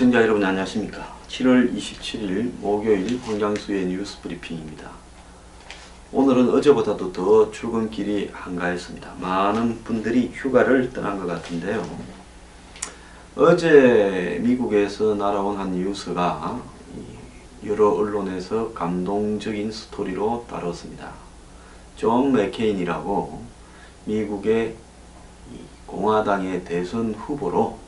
시청자 여러분 안녕하십니까. 7월 27일 목요일 황장수의 뉴스 브리핑입니다. 오늘은 어제보다도 더 출근길이 한가했습니다. 많은 분들이 휴가를 떠난 것 같은데요. 어제 미국에서 날아온 한 뉴스가 여러 언론에서 감동적인 스토리로 다뤘습니다. 존 맥케인이라고 미국의 공화당의 대선 후보로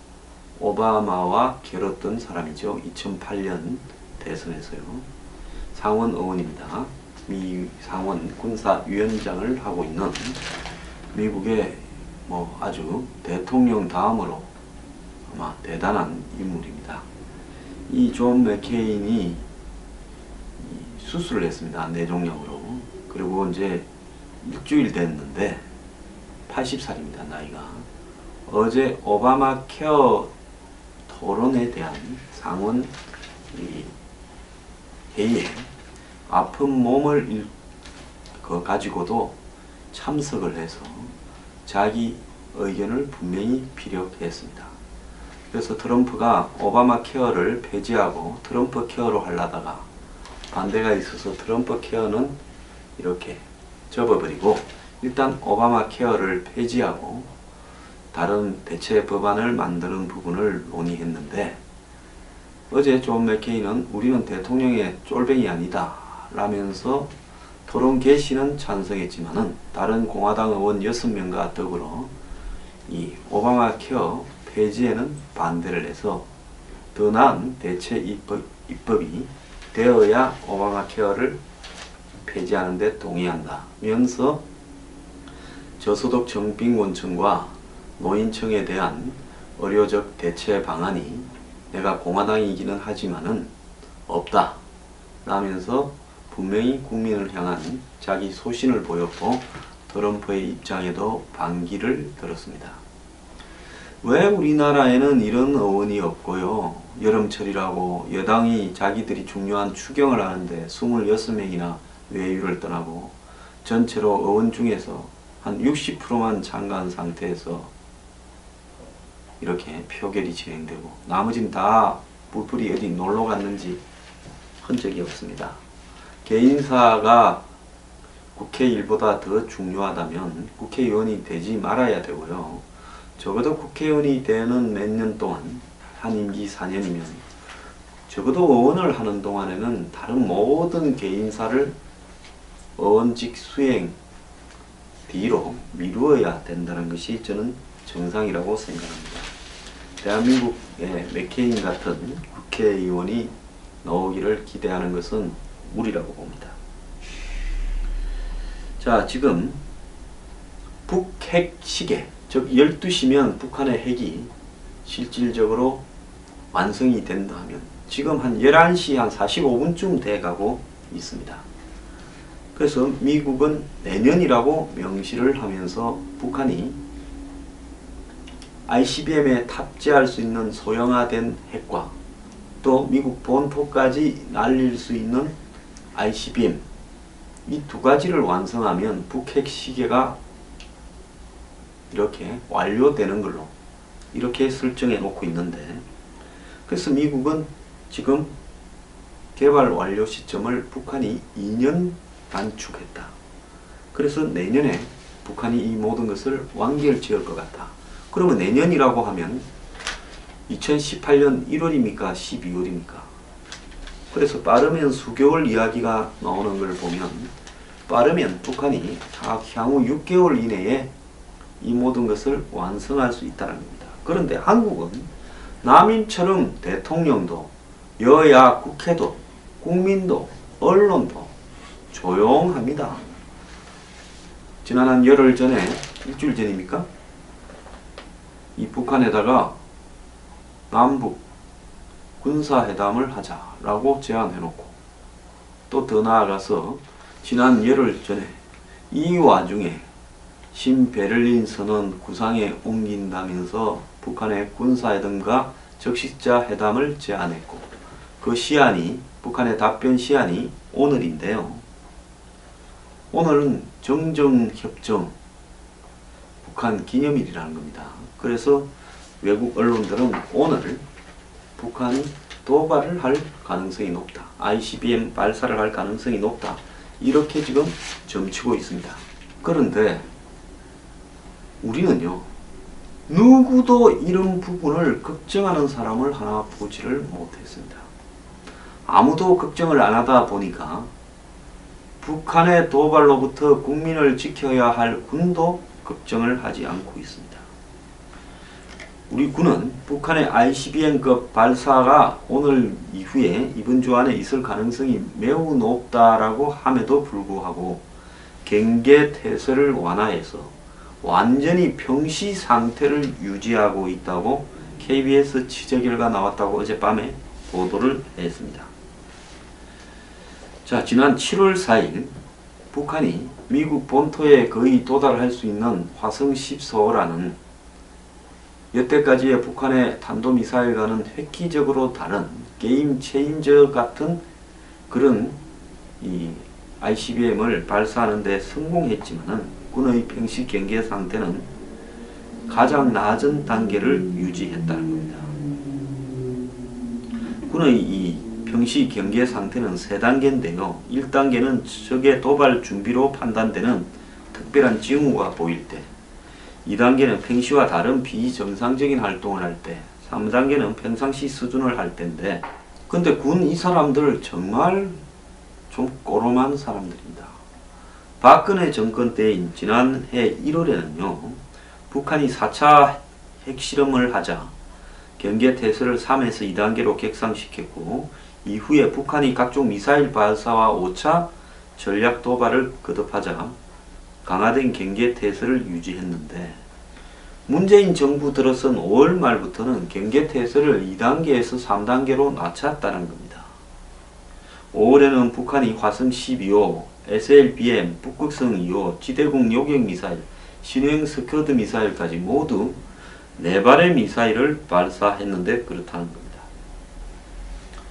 오바마와 겨뤘던 사람이죠. 2008년 대선에서요. 상원 의원입니다. 미 상원 군사위원장을 하고 있는 미국의 아주 대통령 다음으로 아마 대단한 인물입니다. 이 존 맥케인이 수술을 했습니다. 뇌종양으로. 그리고 이제 일주일 됐는데 80살입니다. 나이가. 어제 오바마 케어 토론에 대한 상원 회의에 아픈 몸을 가지고도 참석을 해서 자기 의견을 분명히 피력했습니다. 그래서 트럼프가 오바마 케어를 폐지하고 트럼프 케어로 하려다가 반대가 있어서 트럼프 케어는 이렇게 접어버리고 일단 오바마 케어를 폐지하고 다른 대체 법안을 만드는 부분을 논의했는데 어제 존 맥케인은 우리는 대통령의 쫄병이 아니다 라면서 토론 개시는 찬성했지만은 다른 공화당 의원 6명과 더불어 이 오바마 케어 폐지에는 반대를 해서 더 나은 대체 입법이 되어야 오바마 케어를 폐지하는 데 동의한다면서 저소득 정빈곤층과 노인층에 대한 의료적 대체 방안이 내가 공화당이기는 하지만은 없다 라면서 분명히 국민을 향한 자기 소신을 보였고 트럼프의 입장에도 반기를 들었습니다. 왜 우리나라에는 이런 의원이 없고요. 여름철이라고 여당이 자기들이 중요한 추경을 하는데 26명이나 외유를 떠나고 전체로 의원 중에서 한 60%만 참가한 상태에서 이렇게 표결이 진행되고 나머지는 다 뿔뿔이 어디 놀러 갔는지 흔적이 없습니다. 개인사가 국회 일보다 더 중요하다면 국회의원이 되지 말아야 되고요. 적어도 국회의원이 되는 몇 년 동안 한 임기 4년이면 적어도 의원을 하는 동안에는 다른 모든 개인사를 의원직 수행 뒤로 미루어야 된다는 것이 저는 정상이라고 생각합니다. 대한민국의 맥케인 같은 국회의원이 나오기를 기대하는 것은 무리라고 봅니다. 자, 지금 북핵 시계, 즉 12시면 북한의 핵이 실질적으로 완성이 된다 하면 지금 한 11시 한 45분쯤 돼가고 있습니다. 그래서 미국은 내년이라고 명시를 하면서 북한이 ICBM에 탑재할 수 있는 소형화된 핵과 또 미국 본토까지 날릴 수 있는 ICBM 이 두 가지를 완성하면 북핵 시계가 이렇게 완료되는 걸로 이렇게 설정해 놓고 있는데 그래서 미국은 지금 개발 완료 시점을 북한이 2년 단축했다. 그래서 내년에 북한이 이 모든 것을 완결 지을 것 같다. 그러면 내년이라고 하면 2018년 1월입니까? 12월입니까? 그래서 빠르면 수개월 이야기가 나오는 걸 보면 빠르면 북한이 향후 6개월 이내에 이 모든 것을 완성할 수 있다는 겁니다. 그런데 한국은 남인처럼 대통령도 여야 국회도 국민도 언론도 조용합니다. 지난 한 열흘 전에 일주일 전입니까? 이 북한에다가 남북 군사회담을 하자라고 제안해놓고 또 더 나아가서 지난 열흘 전에 이 와중에 신베를린 선언 구상에 옮긴다면서 북한의 군사회담과 적시자 회담을 제안했고 그 시한이 북한의 답변 시한이 오늘인데요. 오늘은 정정협정 북한 기념일이라는 겁니다. 그래서 외국 언론들은 오늘 북한이 도발을 할 가능성이 높다. ICBM 발사를 할 가능성이 높다. 이렇게 지금 점치고 있습니다. 그런데 우리는요, 누구도 이런 부분을 걱정하는 사람을 하나 보지를 못했습니다. 아무도 걱정을 안 하다 보니까 북한의 도발로부터 국민을 지켜야 할 군도 걱정을 하지 않고 있습니다. 우리 군은 북한의 ICBM급 발사가 오늘 이후에 이번 주 안에 있을 가능성이 매우 높다라고 함에도 불구하고 경계태세를 완화해서 완전히 평시 상태를 유지하고 있다고 KBS 취재 결과 나왔다고 어젯밤에 보도를 했습니다. 자, 지난 7월 4일 북한이 미국 본토에 거의 도달할 수 있는 화성 14호라는 여태까지의 북한의 탄도미사일과는 획기적으로 다른 게임 체인저 같은 그런 이 ICBM을 발사하는 데 성공했지만은 군의 평시 경계 상태는 가장 낮은 단계를 유지했다는 겁니다. 군의 이 평시 경계 상태는 3단계인데요. 1단계는 적의 도발 준비로 판단되는 특별한 징후가 보일 때, 2단계는 평시와 다른 비정상적인 활동을 할 때, 3단계는 평상시 수준을 할 때인데, 근데 군 이 사람들 정말 좀 꼬롬한 사람들입니다. 박근혜 정권 때인 지난해 1월에는요, 북한이 4차 핵실험을 하자 경계태세를 3에서 2단계로 격상시켰고, 이후에 북한이 각종 미사일 발사와 5차 전략 도발을 거듭하자 강화된 경계태세를 유지했는데, 문재인 정부 들어선 5월 말부터는 경계태세를 2단계에서 3단계로 낮췄다는 겁니다. 5월에는 북한이 화성 12호, SLBM, 북극성 2호, 지대공 요격미사일, 신형 스커드 미사일까지 모두 4발의 미사일을 발사했는데 그렇다는 겁니다.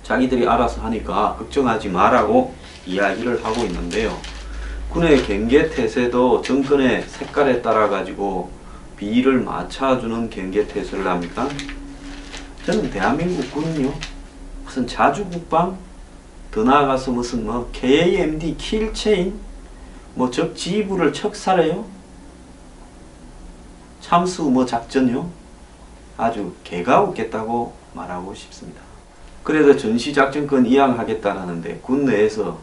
자기들이 알아서 하니까 걱정하지 마라고 이야기를 하고 있는데요. 군의 경계태세도 정권의 색깔에 따라 가지고 비를 맞춰주는 경계태세를 합니까? 저는 대한민국 군은요, 무슨 자주국방, 더 나아가서 무슨 뭐 KAMD 킬체인, 뭐 적 지휘부를 척살해요? 참수 뭐 작전요? 아주 개가 웃겠다고 말하고 싶습니다. 그래서 전시작전권 이양하겠다라는데 군 내에서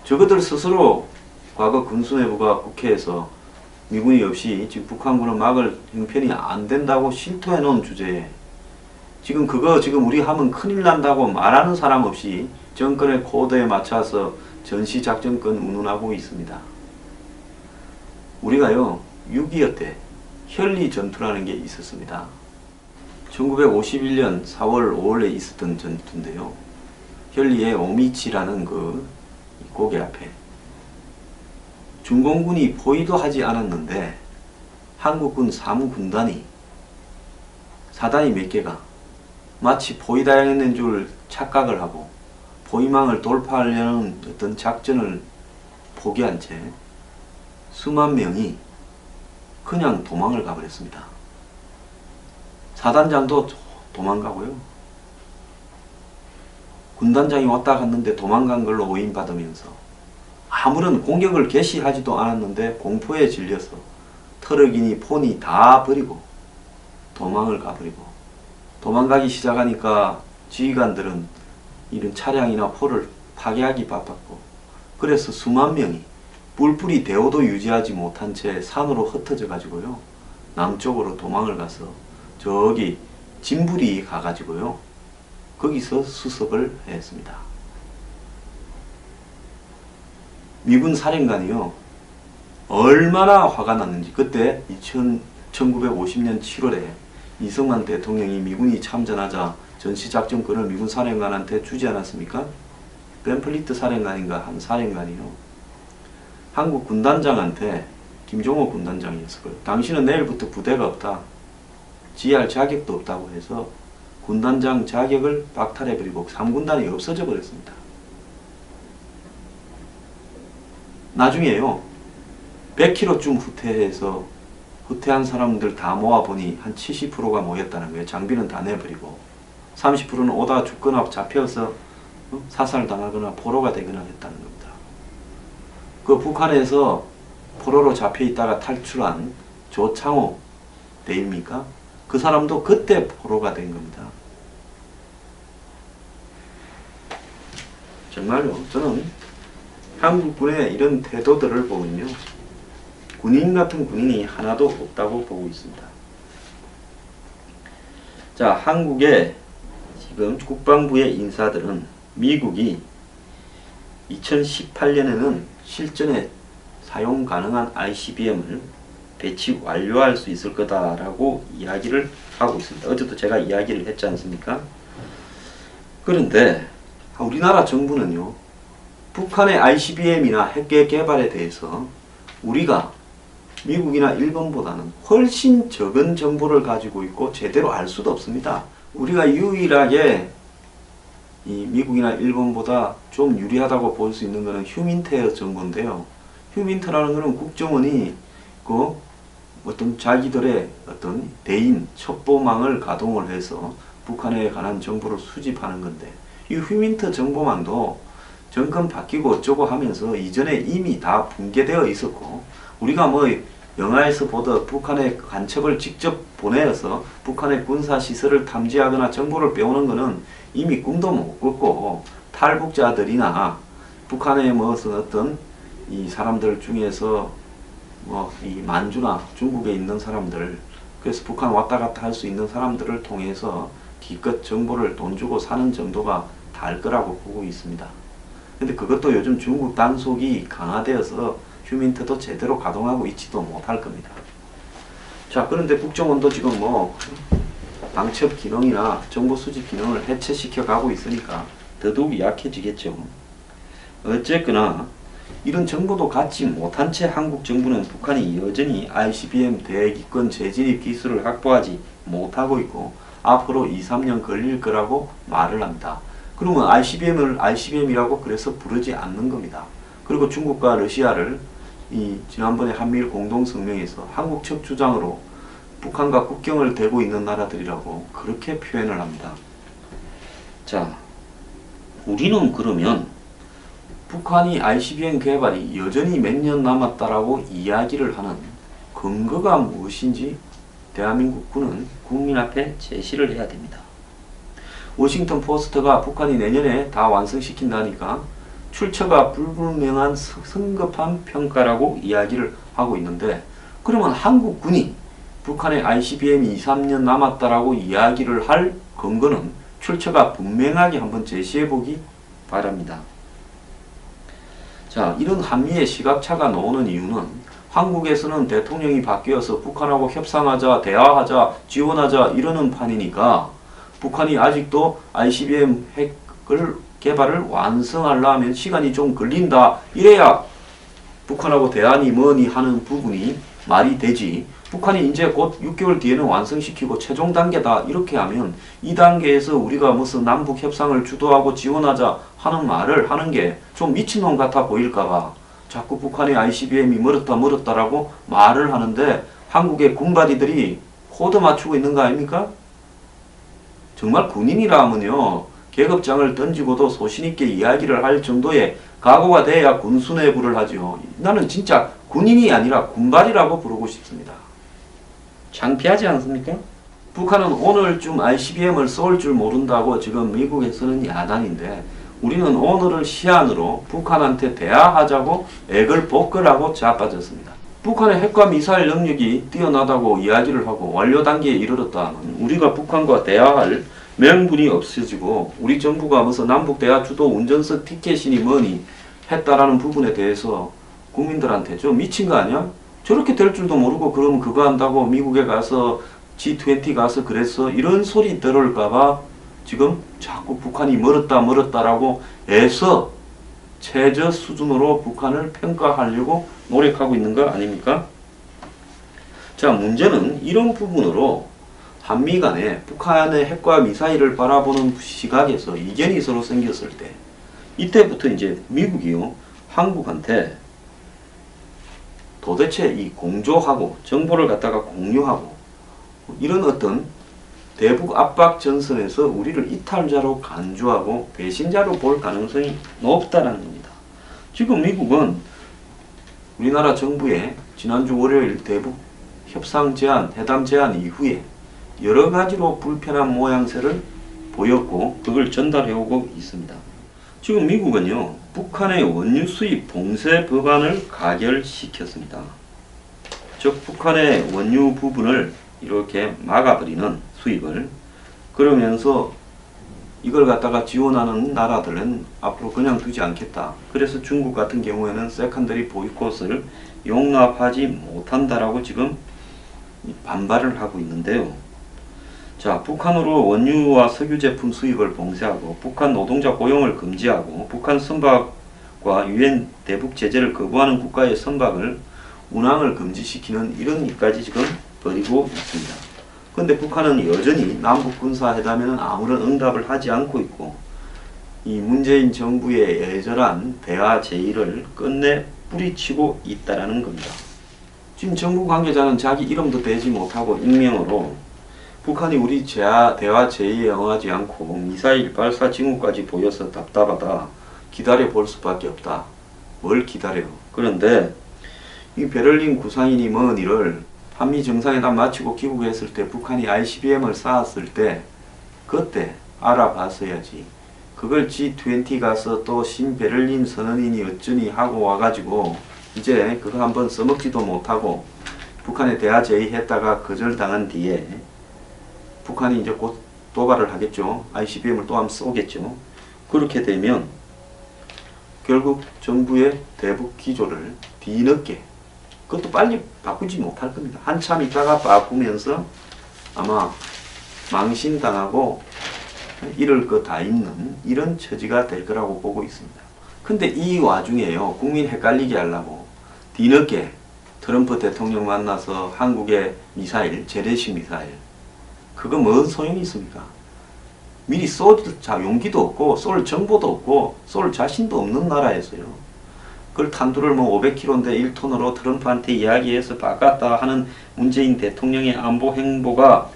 저것들 스스로 과거 군수내부가 국회에서 미군이 없이 지금 북한군을 막을 형편이 안 된다고 실토해 놓은 주제에 지금 그거 지금 우리 하면 큰일 난다고 말하는 사람 없이 정권의 코드에 맞춰서 전시작전권 운운하고 있습니다. 우리가요, 6.25 때 현리 전투라는 게 있었습니다. 1951년 4월 5월에 있었던 전투인데요. 현리의 오미치라는 그 고개 앞에 중공군이 포위도 하지 않았는데 한국군 사무군단이 사단이 몇 개가 마치 포위당했는 줄 착각을 하고 포위망을 돌파하려는 어떤 작전을 포기한 채 수만 명이 그냥 도망을 가버렸습니다. 사단장도 도망가고요. 군단장이 왔다 갔는데 도망간 걸로 오인받으면서 아무런 공격을 개시하지도 않았는데 공포에 질려서 트럭이니 폰이 다 버리고 도망을 가버리고, 도망가기 시작하니까 지휘관들은 이런 차량이나 포를 파괴하기 바빴고, 그래서 수만 명이 뿔뿔이 대오도 유지하지 못한 채 산으로 흩어져 가지고요, 남쪽으로 도망을 가서 저기 진부리 가가지고요, 거기서 수습을 했습니다. 미군 사령관이요, 얼마나 화가 났는지, 그때 1950년 7월에 이승만 대통령이 미군이 참전하자 전시작전권을 미군 사령관한테 주지 않았습니까? 벤플리트 사령관인가 한 사령관이요, 한국 군단장한테, 김종호 군단장이었을 거예요. 당신은 내일부터 부대가 없다, 지휘할 자격도 없다고 해서 군단장 자격을 박탈해버리고 3군단이 없어져 버렸습니다. 나중에요, 100km쯤 후퇴해서 후퇴한 사람들 다 모아보니 한 70%가 모였다는 거예요. 장비는 다 내버리고. 30%는 오다 죽거나 잡혀서 사살당하거나 포로가 되거나 했다는 겁니다. 그 북한에서 포로로 잡혀있다가 탈출한 조창호 대입니까? 그 사람도 그때 포로가 된 겁니다. 정말로 저는 한국군의 이런 태도들을 보면요, 군인 같은 군인이 하나도 없다고 보고 있습니다. 자, 한국의 지금 국방부의 인사들은 미국이 2018년에는 실전에 사용 가능한 ICBM을 배치 완료할 수 있을 거다라고 이야기를 하고 있습니다. 어제도 제가 이야기를 했지 않습니까? 그런데 우리나라 정부는요, 북한의 ICBM이나 핵계 개발에 대해서 우리가 미국이나 일본보다는 훨씬 적은 정보를 가지고 있고 제대로 알 수도 없습니다. 우리가 유일하게 이 미국이나 일본보다 좀 유리하다고 볼 수 있는 것은 휴민트의 정보인데요. 휴민트라는 것은 국정원이 그 어떤 자기들의 어떤 대인 첩보망을 가동을 해서 북한에 관한 정보를 수집하는 건데, 이 휴민트 정보망도 정권 바뀌고 어쩌고 하면서 이전에 이미 다 붕괴되어 있었고, 우리가 뭐 영화에서 보듯 북한의 간첩을 직접 보내어서 북한의 군사시설을 탐지하거나 정보를 빼오는 것은 이미 꿈도 못 꿨고, 탈북자들이나 북한의 무슨 어떤 이 사람들 중에서 뭐 이 만주나 중국에 있는 사람들, 그래서 북한 왔다 갔다 할 수 있는 사람들을 통해서 기껏 정보를 돈 주고 사는 정도가 달 거라고 보고 있습니다. 근데 그것도 요즘 중국 단속이 강화되어서 휴민트도 제대로 가동하고 있지도 못할 겁니다. 자, 그런데 국정원도 지금 뭐 방첩 기능이나 정보 수집 기능을 해체시켜 가고 있으니까 더더욱 약해지겠죠. 어쨌거나 이런 정보도 갖지 못한 채 한국 정부는 북한이 여전히 ICBM 대기권 재진입 기술을 확보하지 못하고 있고 앞으로 2~3년 걸릴 거라고 말을 합니다. 그러면 ICBM을 ICBM이라고 그래서 부르지 않는 겁니다. 그리고 중국과 러시아를 이 지난번에 한미일 공동성명에서 한국 첫 주장으로 북한과 국경을 대고 있는 나라들이라고 그렇게 표현을 합니다. 자, 우리는 그러면 북한이 ICBM 개발이 여전히 몇 년 남았다라고 이야기를 하는 근거가 무엇인지 대한민국 군은 국민 앞에 제시를 해야 됩니다. 워싱턴 포스트가 북한이 내년에 다 완성시킨다니까 출처가 불분명한 성급한 평가라고 이야기를 하고 있는데, 그러면 한국군이 북한의 ICBM이 2~3년 남았다라고 이야기를 할 근거는 출처가 분명하게 한번 제시해 보기 바랍니다. 자, 이런 한미의 시각차가 나오는 이유는 한국에서는 대통령이 바뀌어서 북한하고 협상하자, 대화하자, 지원하자 이러는 판이니까 북한이 아직도 ICBM 핵을 개발을 완성하려면 시간이 좀 걸린다, 이래야 북한하고 대안이 뭐니 하는 부분이 말이 되지, 북한이 이제 곧 6개월 뒤에는 완성시키고 최종 단계다 이렇게 하면 이 단계에서 우리가 무슨 남북 협상을 주도하고 지원하자 하는 말을 하는 게 좀 미친놈 같아 보일까봐 자꾸 북한의 ICBM이 멀었다라고 말을 하는데 한국의 군바디들이 코드 맞추고 있는 거 아닙니까? 정말 군인이라면요, 계급장을 던지고도 소신있게 이야기를 할 정도의 각오가 돼야 군수뇌부를 하죠. 나는 진짜 군인이 아니라 군발이라고 부르고 싶습니다. 창피하지 않습니까? 북한은 오늘쯤 ICBM을 쏠 줄 모른다고 지금 미국에서는 야단인데, 우리는 오늘을 시한으로 북한한테 대화하자고 액을 볶으라고 자빠졌습니다. 북한의 핵과 미사일 능력이 뛰어나다고 이야기를 하고 완료 단계에 이르렀다면 우리가 북한과 대화할 명분이 없어지고, 우리 정부가 무슨 남북 대화 주도 운전석 티켓이니 뭐니 했다라는 부분에 대해서 국민들한테 좀 미친 거 아니야? 저렇게 될 줄도 모르고 그러면 그거 한다고 미국에 가서 G20 가서 그랬어? 이런 소리 들을까봐 지금 자꾸 북한이 멀었다라고 애써 최저 수준으로 북한을 평가하려고 노력하고 있는 거 아닙니까? 자, 문제는 이런 부분으로 한미 간에 북한의 핵과 미사일을 바라보는 시각에서 이견이 서로 생겼을 때, 이때부터 이제 미국이요, 한국한테 도대체 이 공조하고 정보를 갖다가 공유하고 이런 어떤 대북 압박 전선에서 우리를 이탈자로 간주하고 배신자로 볼 가능성이 높다는 겁니다. 지금 미국은 우리나라 정부의 지난주 월요일 대북 협상 제안, 회담 제안 이후에 여러 가지로 불편한 모양새를 보였고 그걸 전달해오고 있습니다. 지금 미국은요, 북한의 원유 수입 봉쇄 법안을 가결시켰습니다. 즉 북한의 원유 부분을 이렇게 막아버리는 수입을, 그러면서 이걸 갖다가 지원하는 나라들은 앞으로 그냥 두지 않겠다. 그래서 중국 같은 경우에는 세컨더리 보이콧을 용납하지 못한다라고 지금 반발을 하고 있는데요. 자, 북한으로 원유와 석유 제품 수입을 봉쇄하고 북한 노동자 고용을 금지하고 북한 선박과 유엔 대북 제재를 거부하는 국가의 선박을 운항을 금지시키는 이런 일까지 지금 벌이고 있습니다. 그런데 북한은 여전히 남북 군사회담에는 아무런 응답을 하지 않고 있고 이 문재인 정부의 애절한 대화 제의를 끝내 뿌리치고 있다라는 겁니다. 지금 정부 관계자는 자기 이름도 대지 못하고 익명으로 북한이 우리 대화 제의에 응하지 않고 미사일 발사 징후까지 보여서 답답하다. 기다려 볼 수밖에 없다. 뭘 기다려요. 그런데 이 베를린 구상인이 먼 일을 한미 정상회담 마치고 귀국했을 때 북한이 ICBM을 쌓았을 때 그때 알아봤어야지. 그걸 G20 가서 또 신베를린 선언인이 어쩌니 하고 와가지고 이제 그거 한번 써먹지도 못하고 북한에 대화 제의했다가 거절당한 뒤에 북한이 이제 곧 도발을 하겠죠. ICBM을 또 한번 쏘겠죠. 그렇게 되면 결국 정부의 대북 기조를 뒤늦게, 그것도 빨리 바꾸지 못할 겁니다. 한참 있다가 바꾸면서 아마 망신당하고 이럴 거 다 있는 이런 처지가 될 거라고 보고 있습니다. 근데 이 와중에요, 국민 헷갈리게 하려고 뒤늦게 트럼프 대통령 만나서 한국의 미사일, 재래식 미사일, 그거 뭔 소용이 있습니까? 미리 쏠 용기도 없고 쏠 정보도 없고 쏠 자신도 없는 나라에서요. 그걸 탄두를 뭐 500kg인데 1톤으로 트럼프한테 이야기해서 바꿨다 하는 문재인 대통령의 안보 행보가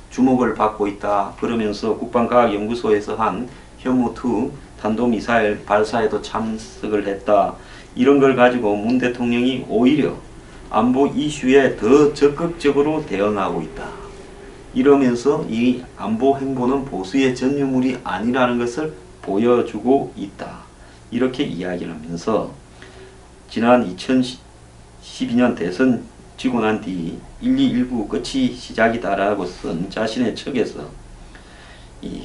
주목을 받고 있다. 그러면서 국방과학연구소에서 한 현무2 탄도미사일 발사에도 참석을 했다. 이런 걸 가지고 문 대통령이 오히려 안보 이슈에 더 적극적으로 대응하고 있다. 이러면서 이 안보 행보는 보수의 전유물이 아니라는 것을 보여주고 있다. 이렇게 이야기를 하면서 지난 2012년 대선 지고 난 뒤 1.2.19 끝이 시작이다라고 쓴 자신의 책에서 이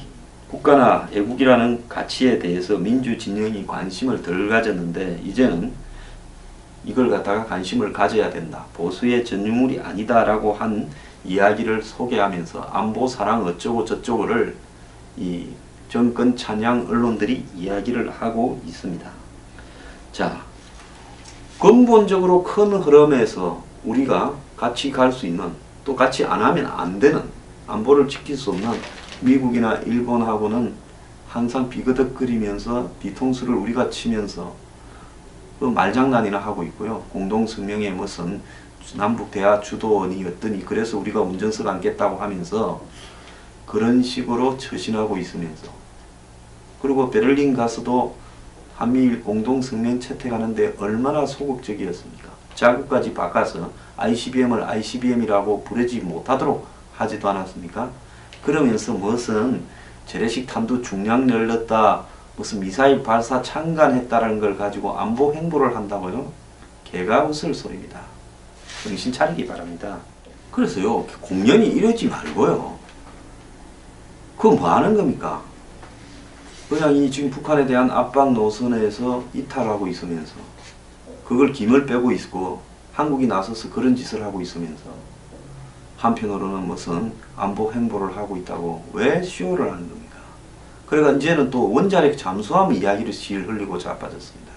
국가나 애국이라는 가치에 대해서 민주 진영이 관심을 덜 가졌는데 이제는 이걸 갖다가 관심을 가져야 된다. 보수의 전유물이 아니다라고 한 이야기를 소개하면서 안보 사랑 어쩌고 저쩌고를 이 정권 찬양 언론들이 이야기를 하고 있습니다. 자, 근본적으로 큰 흐름에서 우리가 같이 갈 수 있는, 또 같이 안 하면 안 되는, 안보를 지킬 수 없는 미국이나 일본하고는 항상 비거덕거리면서 뒤통수를 우리가 치면서 그 말장난이나 하고 있고요. 공동성명에 무슨 남북 대화 주도원이 어떠니 그래서 우리가 운전석 앉겠다고 하면서 그런 식으로 처신하고 있으면서, 그리고 베를린 가서도 한미일 공동성명 채택하는데 얼마나 소극적이었습니까? 자국까지 바꿔서 ICBM을 ICBM이라고 부르지 못하도록 하지도 않았습니까? 그러면서 무슨 재래식 탄두 중량 열렸다, 무슨 미사일 발사 참관했다는 걸 가지고 안보 행보를 한다고요? 개가 웃을 소리입니다. 정신 차리기 바랍니다. 그래서요, 공연히 이러지 말고요. 그건 뭐 하는 겁니까? 그냥 이 지금 북한에 대한 압박 노선에서 이탈하고 있으면서 그걸 김을 빼고 있고 한국이 나서서 그런 짓을 하고 있으면서 한편으로는 무슨 안보 행보를 하고 있다고 왜 쇼를 하는 겁니까? 그러니까 이제는 또 원자력 잠수함 이야기를 실 흘리고 자빠졌습니다.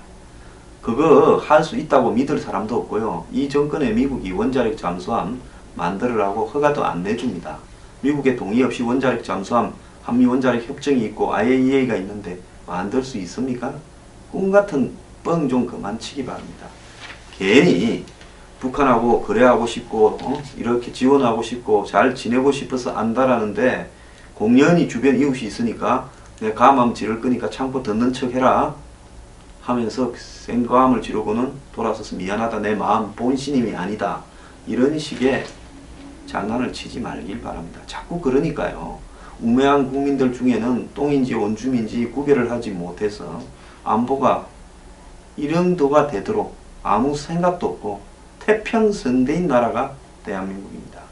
그거 할 수 있다고 믿을 사람도 없고요. 이 정권의 미국이 원자력 잠수함 만들으라고 허가도 안 내줍니다. 미국의 동의 없이 원자력 잠수함, 한미 원자력 협정이 있고 IAEA가 있는데 만들 수 있습니까? 꿈 같은 뻥 좀 그만 치기 바랍니다. 괜히 북한하고 거래하고 싶고 이렇게 지원하고 싶고 잘 지내고 싶어서 안다라는데 공연히 주변 이웃이 있으니까 내 감함 지를 거니까 참고 듣는 척 해라 하면서 생감을 지르고는 돌아서서 미안하다 내 마음 본심이 아니다 이런 식의 장난을 치지 말길 바랍니다. 자꾸 그러니까요. 우매한 국민들 중에는 똥인지 원주민인지 구별을 하지 못해서 안보가 이 정도가 되도록 아무 생각도 없고 태평성대인 나라가 대한민국입니다.